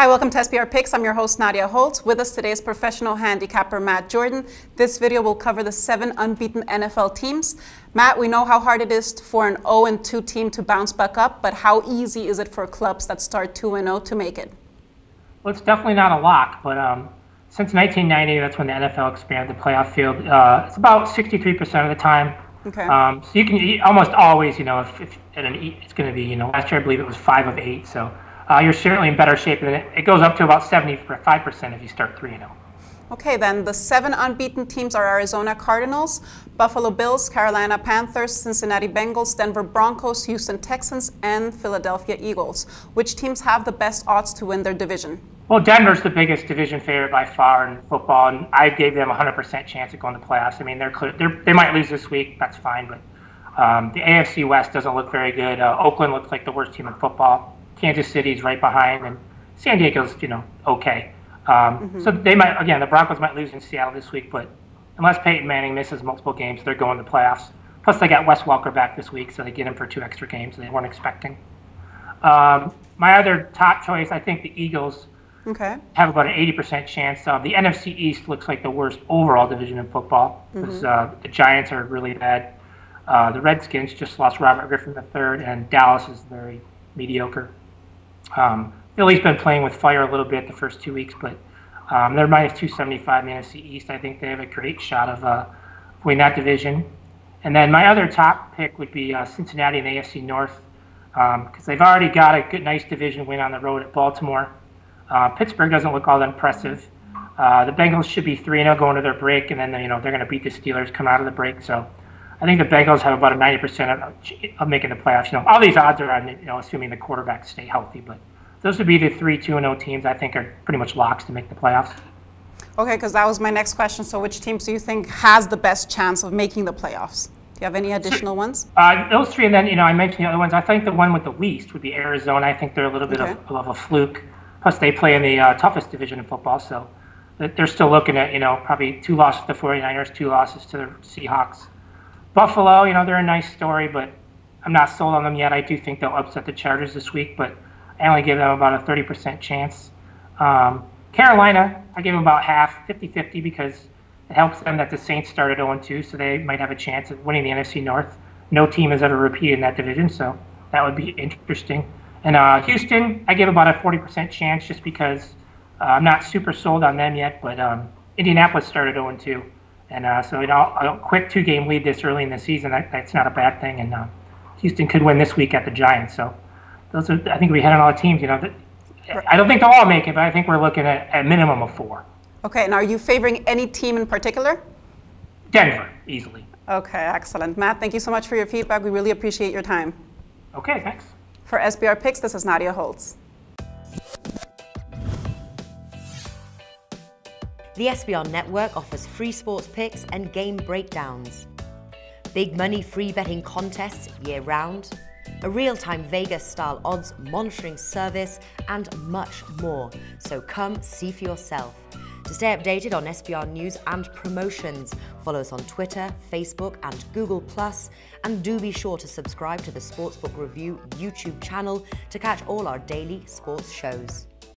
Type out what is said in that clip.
Hi, welcome to SBR Picks. I'm your host, Nadia Holtz. With us today is professional handicapper Matt Jordan. This video will cover the 7 unbeaten NFL teams. Matt, we know how hard it is for an 0-2 team to bounce back up, but how easy is it for clubs that start 2-0 to make it? Well, it's definitely not a lock, but since 1990, that's when the NFL expanded the playoff field. It's about 63% of the time. Okay. So you can almost always, if it's going to be, last year I believe it was 5 of 8. So you're certainly in better shape than it. It goes up to about 75% if you start 3-0. Okay, then the 7 unbeaten teams are Arizona Cardinals, Buffalo Bills, Carolina Panthers, Cincinnati Bengals, Denver Broncos, Houston Texans, and Philadelphia Eagles. Which teams have the best odds to win their division? Well, Denver's the biggest division favorite by far in football, and I gave them a 100% chance of going to the playoffs. I mean, they might lose this week, that's fine, but the AFC West doesn't look very good. Oakland looks like the worst team in football. Kansas City's right behind, and San Diego's, okay. So they might, again, the Broncos might lose in Seattle this week, but unless Peyton Manning misses multiple games, they're going to the playoffs. Plus, they got Wes Welker back this week, so they get him for 2 extra games they weren't expecting. My other top choice, I think the Eagles have about an 80% chance. The NFC East looks like the worst overall division in football because the Giants are really bad. The Redskins just lost Robert Griffin III, and Dallas is very mediocre. Philly's been playing with fire a little bit the first 2 weeks, but they're minus 275 in the NFC East. I think they have a great shot of winning that division. And then my other top pick would be Cincinnati in the AFC North because they've already got a good, nice division win on the road at Baltimore. Pittsburgh doesn't look all that impressive. The Bengals should be 3-0 going to their break, and then they're going to beat the Steelers coming out of the break. So I think the Bengals have about a 90% of making the playoffs. All these odds are on assuming the quarterbacks stay healthy, but those would be the 3 2-0 teams I think are pretty much locks to make the playoffs. Okay, because that was my next question. So which teams do you think has the best chance of making the playoffs? Do you have any additional ones? Those 3, and then I mentioned the other ones. I think the one with the least would be Arizona. I think they're a little bit of a fluke. Plus, they play in the toughest division in football, so they're still looking at, probably 2 losses to the 49ers, 2 losses to the Seahawks. Buffalo, they're a nice story, but I'm not sold on them yet. I do think they'll upset the Chargers this week, but I only give them about a 30% chance. Carolina, I give them about half, 50-50, because it helps them that the Saints started 0-2, so they might have a chance of winning the NFC North. No team has ever repeated in that division, so that would be interesting. And Houston, I give about a 40% chance just because I'm not super sold on them yet, but Indianapolis started 0-2. And so a quick 2-game lead this early in the season, that's not a bad thing. And Houston could win this week at the Giants. So those are, I think we had on all the teams, I don't think they'll all make it, but I think we're looking at a minimum of 4. Okay, and are you favoring any team in particular? Denver, easily. Okay, excellent. Matt, thank you so much for your feedback. We really appreciate your time. Okay, thanks. For SBR Picks, this is Nadia Holtz. The SBR Network offers free sports picks and game breakdowns, big money free betting contests year-round, a real-time Vegas-style odds monitoring service, and much more. So come see for yourself. To stay updated on SBR news and promotions, follow us on Twitter, Facebook, and Google+, and do be sure to subscribe to the Sportsbook Review YouTube channel to catch all our daily sports shows.